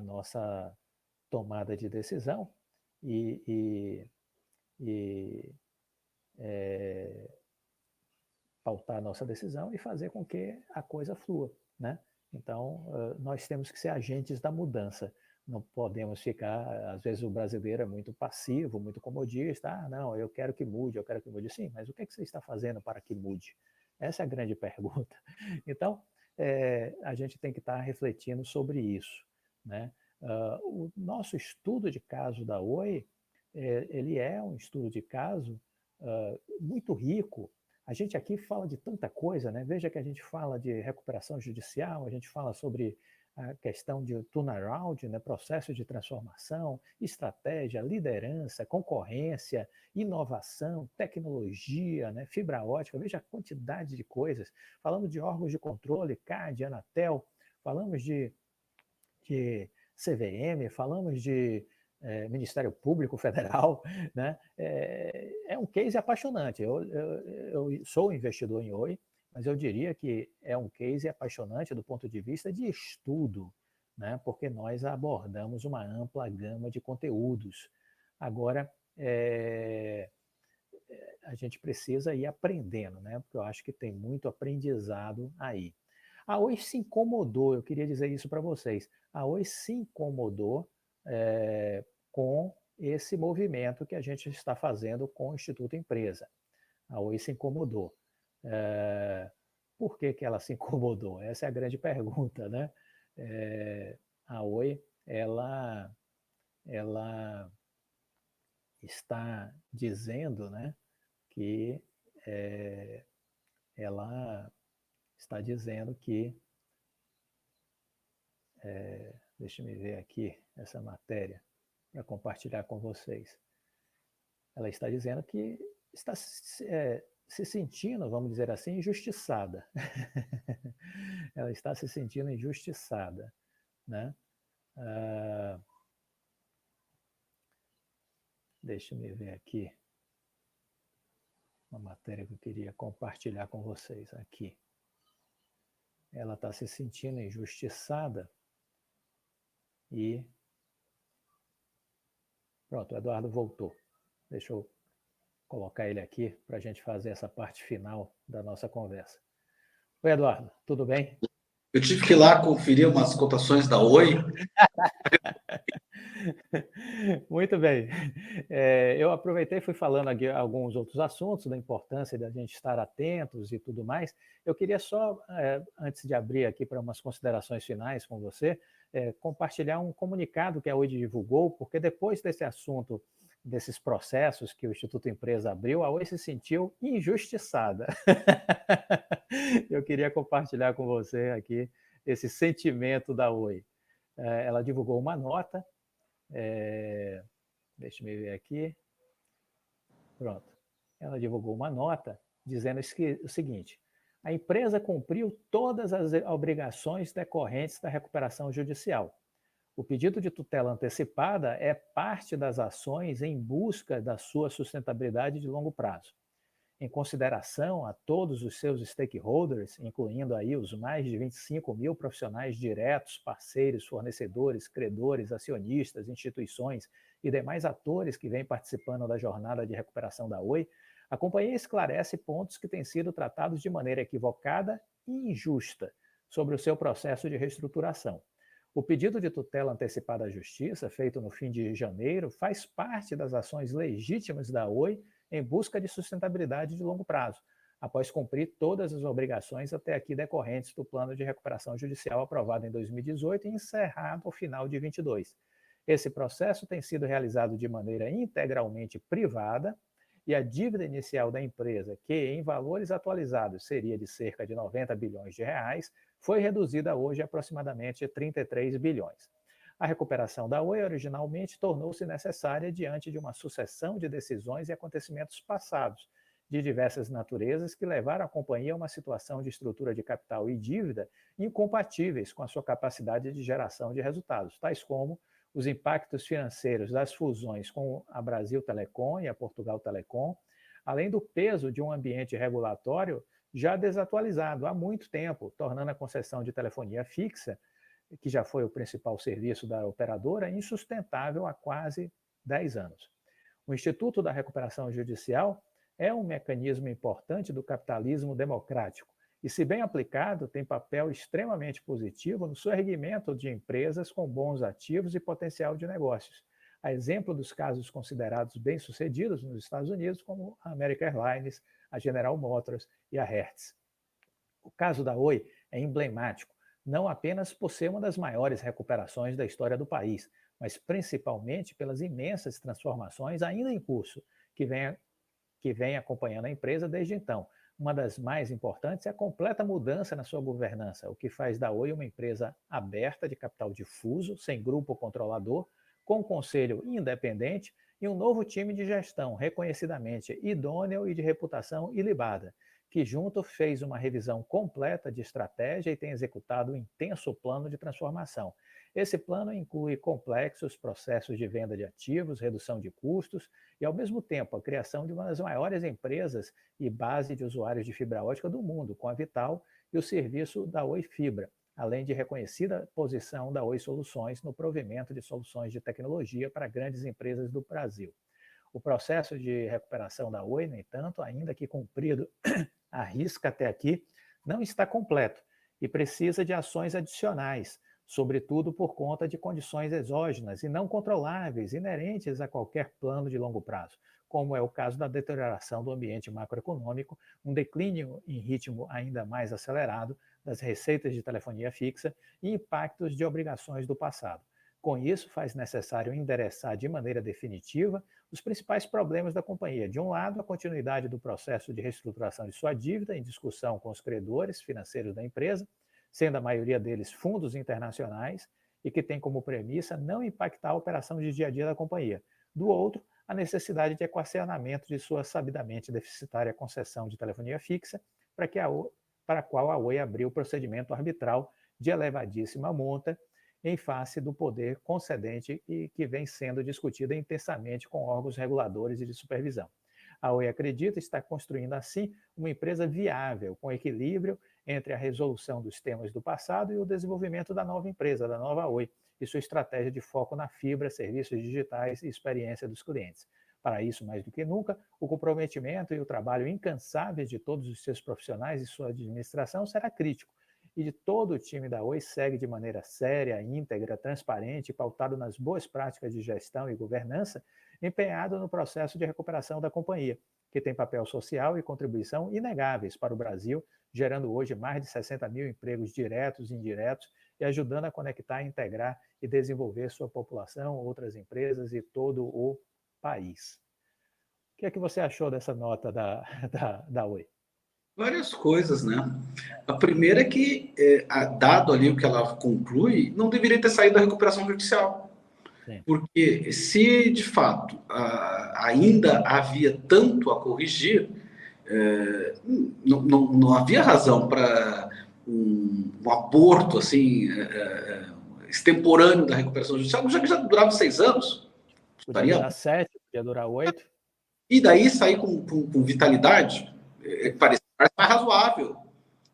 nossa tomada de decisão e pautar a nossa decisão e fazer com que a coisa flua, né? Então, nós temos que ser agentes da mudança. Não podemos ficar, às vezes o brasileiro é muito passivo, muito comodista. Ah, não, eu quero que mude, eu quero que mude. Sim, mas o que você está fazendo para que mude? Essa é a grande pergunta. Então, a gente tem que estar refletindo sobre isso, né? O nosso estudo de caso da Oi, ele é um estudo de caso muito rico. A gente aqui fala de tanta coisa, né? Veja que a gente fala de recuperação judicial, a gente fala sobre a questão de turnaround, né? Processo de transformação, estratégia, liderança, concorrência, inovação, tecnologia, né? Fibra ótica, veja a quantidade de coisas. Falamos de órgãos de controle, CAD, Anatel, falamos de CVM, falamos de Ministério Público Federal, né? É um case apaixonante. Eu sou investidor em Oi, mas eu diria que é um case apaixonante do ponto de vista de estudo, né? Porque nós abordamos uma ampla gama de conteúdos. Agora, a gente precisa ir aprendendo, né? Porque eu acho que tem muito aprendizado aí. A Oi se incomodou, eu queria dizer isso para vocês. A Oi se incomodou com esse movimento que a gente está fazendo com o Instituto Empresa. A Oi se incomodou. Por que ela se incomodou? Essa é a grande pergunta, né? A Oi, ela está dizendo, né, que ela está dizendo que, deixa eu ver aqui essa matéria para compartilhar com vocês. Ela está dizendo que está se sentindo, vamos dizer assim, injustiçada. Ela está se sentindo injustiçada, né? Deixa eu ver aqui uma matéria que eu queria compartilhar com vocês aqui. Ela está se sentindo injustiçada e... Pronto, o Eduardo voltou. Deixa eu colocar ele aqui para a gente fazer essa parte final da nossa conversa. Oi, Eduardo, tudo bem? Eu tive que ir lá conferir umas cotações da Oi. Muito bem. Eu aproveitei e fui falando aqui alguns outros assuntos, da importância da gente estar atentos e tudo mais. Eu queria só, antes de abrir aqui para umas considerações finais com você, compartilhar um comunicado que a Oi divulgou, porque depois desse assunto, desses processos que o Instituto Empresa abriu, a Oi se sentiu injustiçada. Eu queria compartilhar com você aqui esse sentimento da Oi. Ela divulgou uma nota, deixa eu ver aqui, pronto. Ela divulgou uma nota dizendo o seguinte: a empresa cumpriu todas as obrigações decorrentes da recuperação judicial. O pedido de tutela antecipada é parte das ações em busca da sua sustentabilidade de longo prazo. Em consideração a todos os seus stakeholders, incluindo aí os mais de 25 mil profissionais diretos, parceiros, fornecedores, credores, acionistas, instituições e demais atores que vêm participando da jornada de recuperação da Oi, a companhia esclarece pontos que têm sido tratados de maneira equivocada e injusta sobre o seu processo de reestruturação. O pedido de tutela antecipada à Justiça, feito no fim de janeiro, faz parte das ações legítimas da Oi em busca de sustentabilidade de longo prazo, após cumprir todas as obrigações até aqui decorrentes do Plano de Recuperação Judicial aprovado em 2018 e encerrado ao final de 2022. Esse processo tem sido realizado de maneira integralmente privada e a dívida inicial da empresa, que em valores atualizados seria de cerca de 90 bilhões de reais, foi reduzida hoje a aproximadamente 33 bilhões. A recuperação da Oi originalmente tornou-se necessária diante de uma sucessão de decisões e acontecimentos passados, de diversas naturezas, que levaram a companhia a uma situação de estrutura de capital e dívida incompatíveis com a sua capacidade de geração de resultados, tais como os impactos financeiros das fusões com a Brasil Telecom e a Portugal Telecom, além do peso de um ambiente regulatório já desatualizado há muito tempo, tornando a concessão de telefonia fixa que já foi o principal serviço da operadora, insustentável há quase 10 anos. O Instituto da Recuperação Judicial é um mecanismo importante do capitalismo democrático e, se bem aplicado, tem papel extremamente positivo no surgimento de empresas com bons ativos e potencial de negócios, a exemplo dos casos considerados bem-sucedidos nos Estados Unidos, como a American Airlines, a General Motors e a Hertz. O caso da Oi é emblemático, não apenas por ser uma das maiores recuperações da história do país, mas principalmente pelas imensas transformações ainda em curso que vem acompanhando a empresa desde então. Uma das mais importantes é a completa mudança na sua governança, o que faz da Oi uma empresa aberta, de capital difuso, sem grupo controlador, com um conselho independente e um novo time de gestão reconhecidamente idôneo e de reputação ilibada, que junto fez uma revisão completa de estratégia e tem executado um intenso plano de transformação. Esse plano inclui complexos processos de venda de ativos, redução de custos e, ao mesmo tempo, a criação de uma das maiores empresas e base de usuários de fibra ótica do mundo, com a Vital e o serviço da Oi Fibra, além de reconhecida posição da Oi Soluções no provimento de soluções de tecnologia para grandes empresas do Brasil. O processo de recuperação da Oi, no entanto, ainda que cumprido à risca até aqui, não está completo e precisa de ações adicionais, sobretudo por conta de condições exógenas e não controláveis, inerentes a qualquer plano de longo prazo, como é o caso da deterioração do ambiente macroeconômico, um declínio em ritmo ainda mais acelerado das receitas de telefonia fixa e impactos de obrigações do passado. Com isso, faz necessário endereçar de maneira definitiva os principais problemas da companhia. De um lado, a continuidade do processo de reestruturação de sua dívida em discussão com os credores financeiros da empresa, sendo a maioria deles fundos internacionais e que tem como premissa não impactar a operação de dia a dia da companhia. Do outro, a necessidade de equacionamento de sua sabidamente deficitária concessão de telefonia fixa, para a qual a Oi abriu o procedimento arbitral de elevadíssima monta em face do poder concedente e que vem sendo discutida intensamente com órgãos reguladores e de supervisão. A Oi acredita estar construindo, assim, uma empresa viável, com equilíbrio entre a resolução dos temas do passado e o desenvolvimento da nova empresa, da nova Oi, e sua estratégia de foco na fibra, serviços digitais e experiência dos clientes. Para isso, mais do que nunca, o comprometimento e o trabalho incansáveis de todos os seus profissionais e sua administração será crítico, e de todo o time da Oi segue de maneira séria, íntegra, transparente, pautado nas boas práticas de gestão e governança, empenhado no processo de recuperação da companhia, que tem papel social e contribuição inegáveis para o Brasil, gerando hoje mais de 60 mil empregos diretos e indiretos e ajudando a conectar, integrar e desenvolver sua população, outras empresas e todo o país. O que é que você achou dessa nota da Oi? Várias coisas, né? A primeira é que, dado ali o que ela conclui, não deveria ter saído da recuperação judicial. Sim. Porque se, de fato, ainda havia tanto a corrigir, não havia razão para um aborto assim, extemporâneo da recuperação judicial, já que já durava 6 anos. Podia durar 7, podia durar 8. E daí sair com vitalidade, parece mais razoável.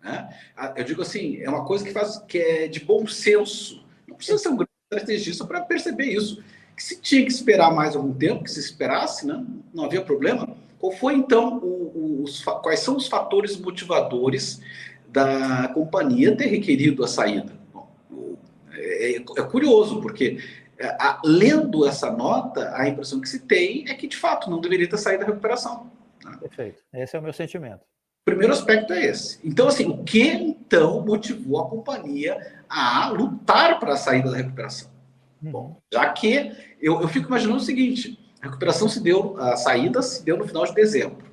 Né? Eu digo assim, é uma coisa que é de bom senso. Não precisa ser um grande estrategista para perceber isso. Que se tinha que esperar mais algum tempo, que se esperasse, né? Não havia problema. Qual foi, então, quais são os fatores motivadores da companhia ter requerido a saída? Bom, é curioso, porque lendo essa nota, a impressão que se tem é que, de fato, não deveria ter saído da recuperação. Né? Perfeito. Esse é o meu sentimento. O primeiro aspecto é esse. Então, assim, o que, então, motivou a companhia a lutar para a saída da recuperação? Bom, já que eu fico imaginando o seguinte, a recuperação a saída se deu no final de dezembro.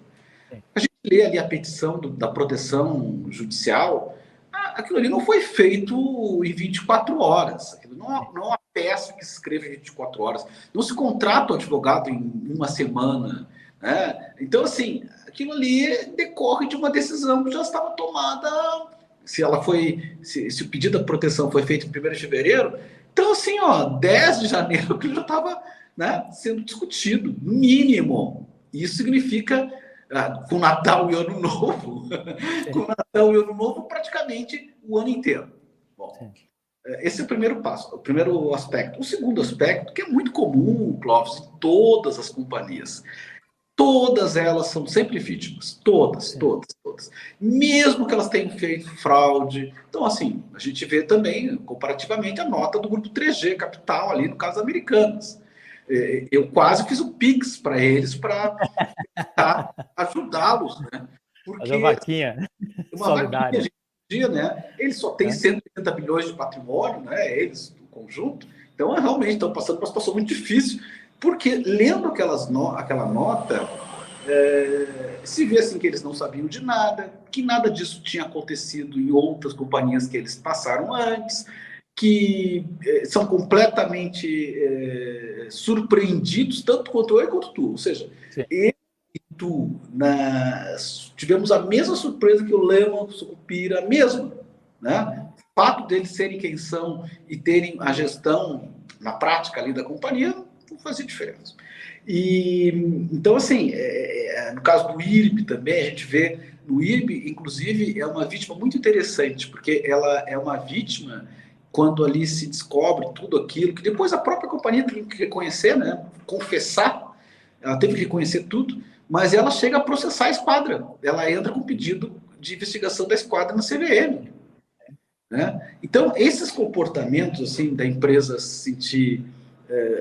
Sim. A gente lê ali a petição da proteção judicial, aquilo ali não foi feito em 24 horas, aquilo não é uma peça que se escreve em 24 horas, não se contrata o advogado em uma semana, né? Então, assim, aquilo ali decorre de uma decisão que já estava tomada, se o pedido da proteção foi feito em 1º de fevereiro, então, assim, 10 de janeiro que já estava, né, sendo discutido, no mínimo. Isso significa, com Natal e Ano Novo, com Natal e Ano Novo, praticamente o ano inteiro. Bom, Esse é o primeiro passo, o primeiro aspecto. O segundo aspecto, que é muito comum, Clóvis, em todas as companhias. Todas elas são sempre vítimas. Todas, Sim. todas, todas. Mesmo que elas tenham feito fraude. Então, assim, a gente vê também, comparativamente, a nota do grupo 3G Capital, ali no caso Americanas. Eu quase fiz um Pix para eles para ajudá-los, né? Fazer uma Porque vaquinha uma vaquinha solidária. de dia, né? Eles só têm Né? 180 bilhões de patrimônio, né? Eles, do conjunto. Então, realmente estão passando por uma situação muito difícil, porque lendo aquela nota, se vê assim que eles não sabiam de nada, que nada disso tinha acontecido em outras companhias que eles passaram antes, que são completamente surpreendidos, tanto quanto eu quanto tu. Ou seja, Sim. tivemos a mesma surpresa que o Lehman, o Sucupira, a mesma. Né? Uhum. O fato deles serem quem são e terem a gestão na prática ali da companhia não fazia diferença. E, então, assim, no caso do IRB também, a gente vê no IRB, inclusive, é uma vítima muito interessante, porque ela é uma vítima quando ali se descobre tudo aquilo, que depois a própria companhia tem que reconhecer, né? Confessar, ela teve que reconhecer tudo, mas ela chega a processar a esquadra. Ela entra com pedido de investigação da esquadra na CVM. Né? Então, esses comportamentos assim da empresa se sentir,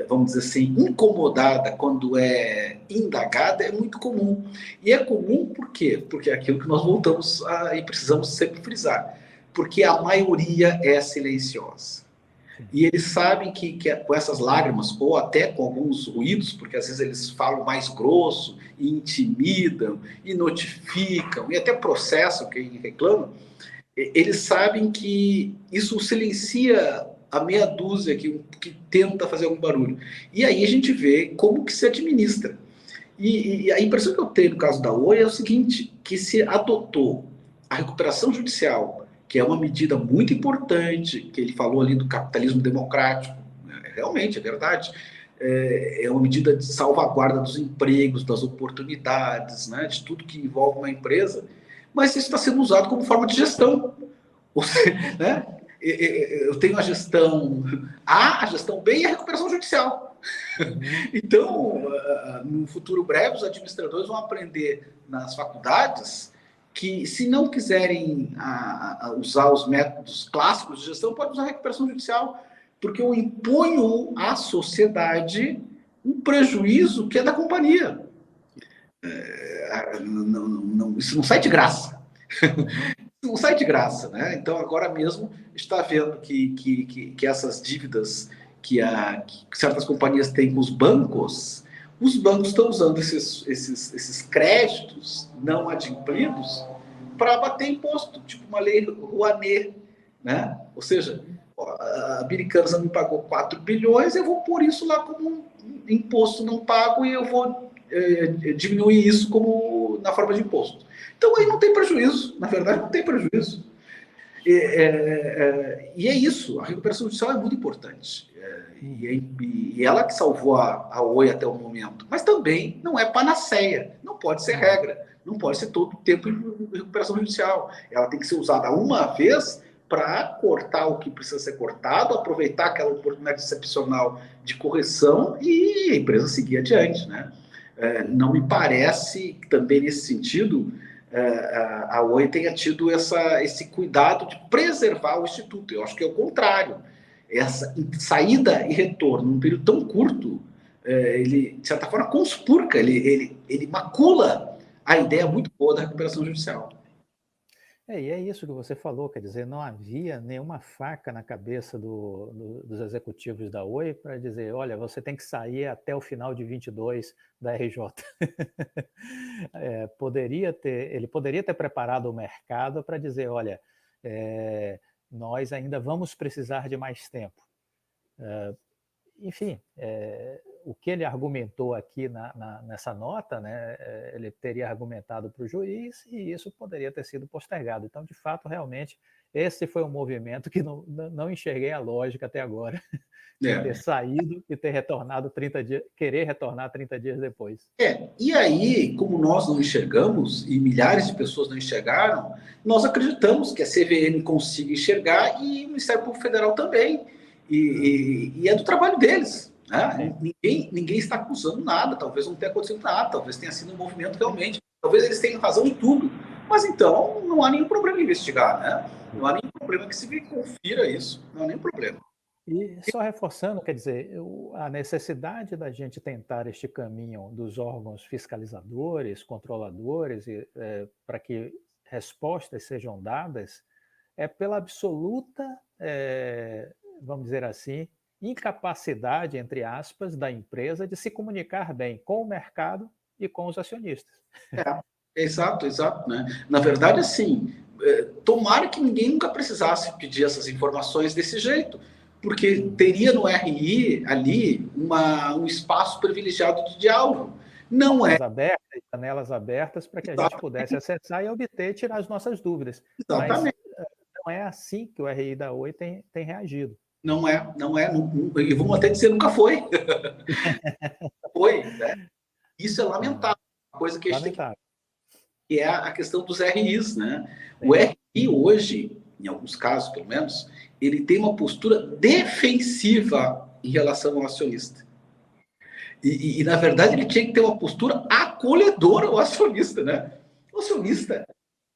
vamos dizer assim, incomodada quando é indagada é muito comum. E é comum por quê? Porque é aquilo que nós voltamos e precisamos sempre frisar. Porque a maioria é silenciosa. Sim. E eles sabem que com essas lágrimas, ou até com alguns ruídos, porque às vezes eles falam mais grosso, e intimidam, e notificam, e até processam quem reclama, eles sabem que isso silencia a meia dúzia que tenta fazer algum barulho. E aí a gente vê como que se administra. E a impressão que eu tenho no caso da Oi é o seguinte, que se adotou a recuperação judicial, que é uma medida muito importante, que ele falou ali do capitalismo democrático, né? Realmente, é verdade, é uma medida de salvaguarda dos empregos, das oportunidades, né? De tudo que envolve uma empresa, mas isso está sendo usado como forma de gestão. Ou seja, né? Eu tenho a gestão A, a gestão B e a recuperação judicial. Uhum. Então, no futuro breve, os administradores vão aprender nas faculdades que, se não quiserem usar os métodos clássicos de gestão, pode usar a recuperação judicial, porque eu imponho à sociedade um prejuízo que é da companhia. Isso não sai de graça. Não sai de graça, né? Então, agora mesmo está vendo que essas dívidas que certas companhias têm com os bancos estão usando esses créditos não adimplidos para bater imposto, tipo uma lei Rouanet, né? Ou seja, a Americanas me pagou 4 bilhões, eu vou pôr isso lá como um imposto não pago e eu vou diminuir isso como na forma de imposto. Então aí não tem prejuízo, na verdade não tem prejuízo. E é isso, a recuperação judicial é muito importante. E ela que salvou a Oi até o momento. Mas também não é panaceia, não pode ser regra, não pode ser todo o tempo em recuperação judicial. Ela tem que ser usada uma vez para cortar o que precisa ser cortado, aproveitar aquela oportunidade excepcional de correção e a empresa seguir adiante. Né? Não me parece, também nesse sentido, a Oi tenha tido esse cuidado de preservar o Instituto. Eu acho que é o contrário. Essa saída e retorno num período tão curto, ele, de certa forma, conspurca, ele macula a ideia muito boa da recuperação judicial. E é isso que você falou, quer dizer, não havia nenhuma faca na cabeça dos executivos da Oi para dizer, olha, você tem que sair até o final de 22 da RJ. Ele poderia ter preparado o mercado para dizer, olha, nós ainda vamos precisar de mais tempo. Enfim, o que ele argumentou aqui nessa nota, né, ele teria argumentado para o juiz e isso poderia ter sido postergado. Então, de fato, realmente, esse foi um movimento que não enxerguei a lógica até agora, de ter saído e ter retornado 30 dias, querer retornar 30 dias depois. E aí, como nós não enxergamos, e milhares de pessoas não enxergaram, nós acreditamos que a CVM consiga enxergar e o Ministério Público Federal também. E é do trabalho deles. Né? Ninguém está acusando nada, talvez não tenha acontecido nada, talvez tenha sido um movimento realmente, talvez eles tenham razão em tudo, mas então não há nenhum problema em investigar, né? Não há nenhum problema que se confira isso, não há nenhum problema. E só reforçando, quer dizer, a necessidade da gente tentar este caminho dos órgãos fiscalizadores, controladores, para que respostas sejam dadas, é pela absoluta, vamos dizer assim, incapacidade, entre aspas, da empresa de se comunicar bem com o mercado e com os acionistas. Exato, né? Na verdade, assim, tomara que ninguém nunca precisasse pedir essas informações desse jeito, porque teria no RI ali um espaço privilegiado de diálogo. Não é. Janelas abertas para que a gente pudesse acessar e obter, tirar as nossas dúvidas. Exatamente. Mas não é assim que o RI da Oi tem reagido. Não é. E vamos até dizer, nunca foi. Foi, né? Isso é lamentável. Uma coisa que a gente tem que é a questão dos RIs, né? O RI hoje, em alguns casos pelo menos, ele tem uma postura defensiva em relação ao acionista. E na verdade, ele tinha que ter uma postura acolhedora ao acionista, né? O acionista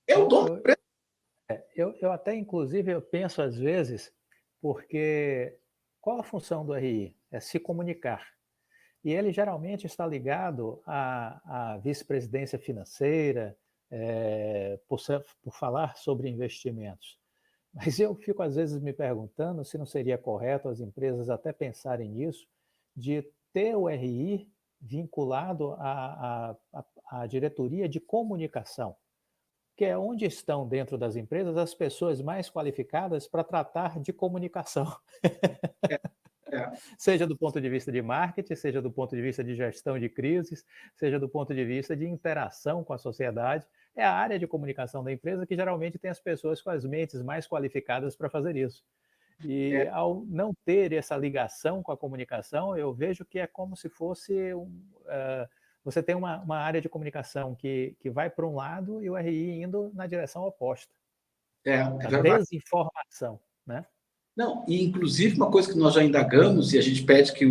é o dono da empresa. Eu até, inclusive, eu penso às vezes, porque qual a função do RI? É se comunicar. E ele geralmente está ligado à vice-presidência financeira, por falar sobre investimentos. Mas eu fico, às vezes, me perguntando se não seria correto as empresas até pensarem nisso, de ter o RI vinculado à diretoria de comunicação, que é onde estão dentro das empresas as pessoas mais qualificadas para tratar de comunicação. Seja do ponto de vista de marketing, seja do ponto de vista de gestão de crises, seja do ponto de vista de interação com a sociedade. É a área de comunicação da empresa que geralmente tem as pessoas com as mentes mais qualificadas para fazer isso. E ao não ter essa ligação com a comunicação, eu vejo que é como se fosse você tem uma área de comunicação que vai para um lado e o RI indo na direção oposta. A desinformação, né? Não, e inclusive uma coisa que nós já indagamos e a gente pede que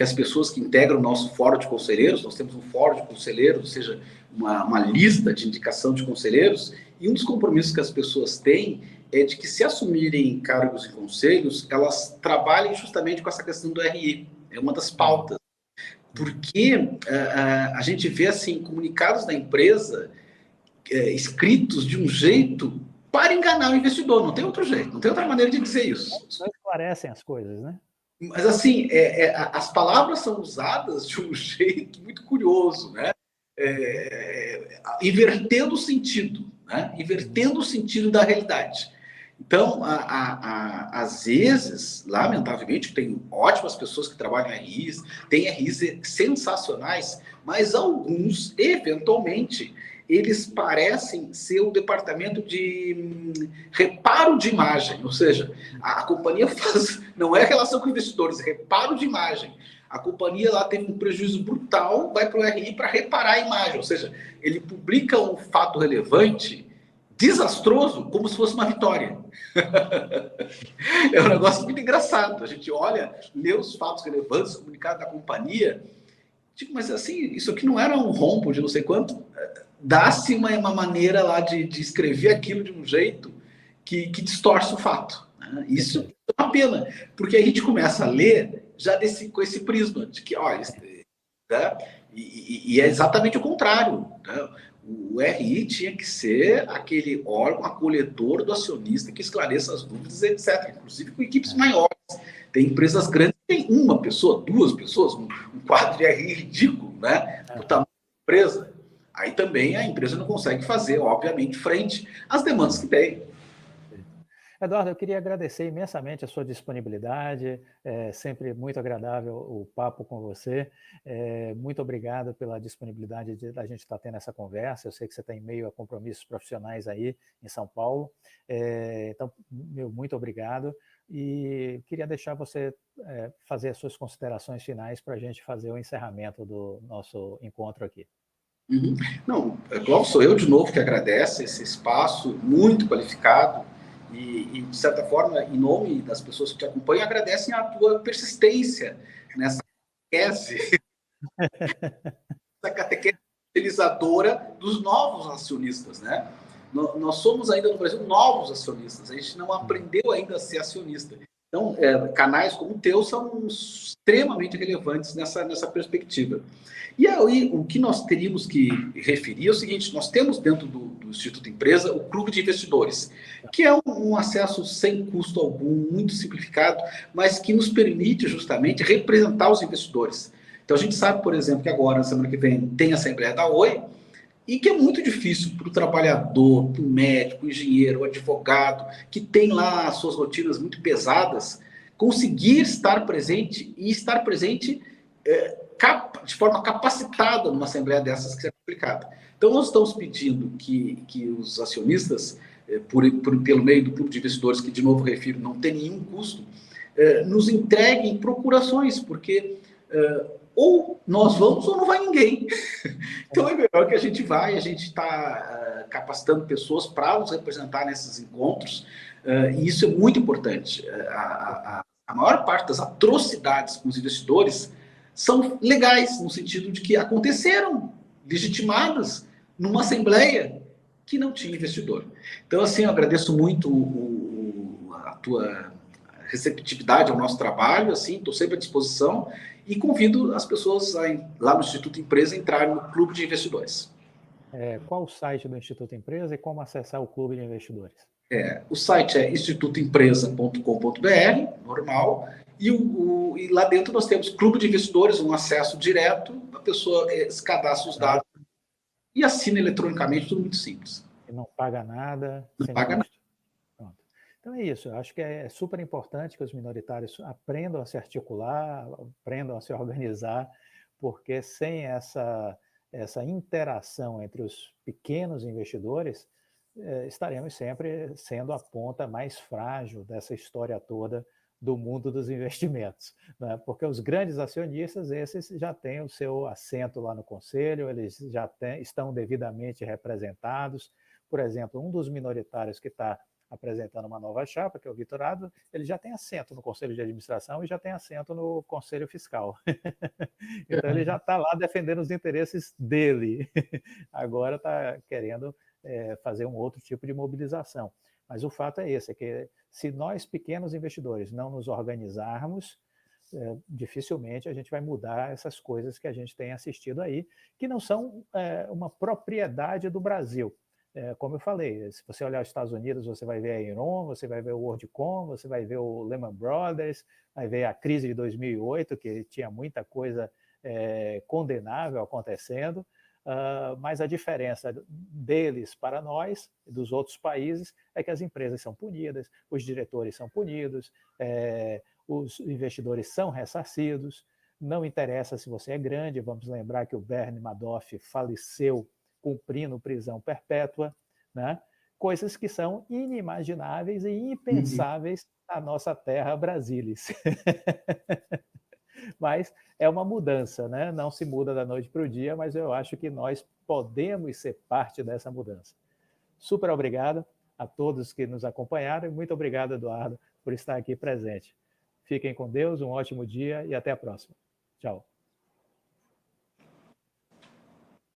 as pessoas que integram o nosso fórum de conselheiros, nós temos um fórum de conselheiros, ou seja, uma lista de indicação de conselheiros, e um dos compromissos que as pessoas têm é de que se assumirem cargos em conselhos, elas trabalhem justamente com essa questão do RI, é uma das pautas. Porque a gente vê, assim, comunicados da empresa escritos de um jeito para enganar o investidor, não tem outro jeito, não tem outra maneira de dizer isso. Não esclarecem as coisas, né? Mas, assim, as palavras são usadas de um jeito muito curioso, né? Invertendo o sentido, né? Invertendo o sentido da realidade. Então, às vezes, lamentavelmente, tem ótimas pessoas que trabalham em RIs, tem RIs sensacionais, mas alguns, eventualmente, eles parecem ser o departamento de reparo de imagem, ou seja, a companhia faz, não é relação com investidores, é reparo de imagem. A companhia lá teve um prejuízo brutal, vai para o RI para reparar a imagem, ou seja, ele publica um fato relevante, desastroso, como se fosse uma vitória. É um negócio muito engraçado. A gente olha, lê os fatos relevantes, comunicados da companhia, tipo, mas assim, isso aqui não era um rombo de não sei quanto. Dá-se uma maneira lá de escrever aquilo de um jeito que distorce o fato. Né? Isso é uma pena, porque a gente começa a ler já com esse prisma de que, olha, né? E é exatamente o contrário. Né? O RI tinha que ser aquele órgão acolhedor do acionista que esclareça as dúvidas, etc. Inclusive com equipes maiores. Tem empresas grandes que tem uma pessoa, duas pessoas, um quadro de RI ridículo, né? Do tamanho da empresa. Aí também a empresa não consegue fazer, obviamente, frente às demandas que tem. Eduardo, eu queria agradecer imensamente a sua disponibilidade, é sempre muito agradável o papo com você. Muito obrigado pela disponibilidade de a gente estar tendo essa conversa. Eu sei que você está em meio a compromissos profissionais aí em São Paulo. Então, meu muito obrigado. E queria deixar você fazer as suas considerações finais para a gente fazer o encerramento do nosso encontro aqui. Uhum. Não, Clóvis, sou eu de novo que agradece esse espaço muito qualificado de certa forma, em nome das pessoas que te acompanham, agradecem a tua persistência nessa catequese, essa catequese utilizadora dos novos acionistas, né? Nós somos ainda no Brasil novos acionistas, a gente não aprendeu ainda a ser acionista. Então, canais como o teu são extremamente relevantes nessa perspectiva. E aí, o que nós teríamos que referir é o seguinte: nós temos dentro do Instituto Empresa o Clube de Investidores, que é um acesso sem custo algum, muito simplificado, mas que nos permite justamente representar os investidores. Então, a gente sabe, por exemplo, que agora, na semana que vem, tem a Assembleia da Oi, e que é muito difícil para o trabalhador, para o médico, o engenheiro, o advogado, que tem lá as suas rotinas muito pesadas, conseguir estar presente e estar presente de forma capacitada numa assembleia dessas que é complicada. Então, nós estamos pedindo que os acionistas, pelo meio do clube de investidores, que de novo refiro, não tem nenhum custo, nos entreguem procurações, porque ou nós vamos ou não vai ninguém. Então é melhor que a gente vai, a gente está capacitando pessoas para nos representar nesses encontros, e isso é muito importante. A maior parte das atrocidades com os investidores são legais, no sentido de que aconteceram, legitimadas, numa assembleia que não tinha investidor. Então, assim, eu agradeço muito a tua receptividade ao nosso trabalho, assim, estou sempre à disposição e convido as pessoas lá no Instituto Empresa a entrarem no Clube de Investidores. Qual o site do Instituto Empresa e como acessar o Clube de Investidores? O site é institutoempresa.com.br, normal, e lá dentro nós temos Clube de Investidores, um acesso direto, a pessoa se cadastra os dados e assina eletronicamente, tudo muito simples. E não paga nada, não sem paga custo. Pronto. Então é isso, eu acho que é super importante que os minoritários aprendam a se articular, aprendam a se organizar, porque sem essa interação entre os pequenos investidores, estaremos sempre sendo a ponta mais frágil dessa história toda do mundo dos investimentos, né? Porque os grandes acionistas, esses já têm o seu assento lá no conselho, eles já estão devidamente representados. Por exemplo, um dos minoritários que está apresentando uma nova chapa, que é o Vitor Ado, ele já tem assento no Conselho de Administração e já tem assento no Conselho Fiscal. Então, ele já está lá defendendo os interesses dele. Agora está querendo fazer um outro tipo de mobilização. Mas o fato é esse, é que se nós, pequenos investidores, não nos organizarmos, dificilmente a gente vai mudar essas coisas que a gente tem assistido aí, que não são uma propriedade do Brasil. Como eu falei, se você olhar os Estados Unidos, você vai ver a Enron, você vai ver o WorldCom, você vai ver o Lehman Brothers, vai ver a crise de 2008, que tinha muita coisa condenável acontecendo, mas a diferença deles para nós, dos outros países, é que as empresas são punidas, os diretores são punidos, os investidores são ressarcidos, não interessa se você é grande, vamos lembrar que o Bernie Madoff faleceu cumprindo prisão perpétua, né? Coisas que são inimagináveis e impensáveis na nossa terra Brasilis. Mas é uma mudança, né? Não se muda da noite para o dia, mas eu acho que nós podemos ser parte dessa mudança. Super obrigado a todos que nos acompanharam e muito obrigado, Eduardo, por estar aqui presente. Fiquem com Deus, um ótimo dia e até a próxima. Tchau.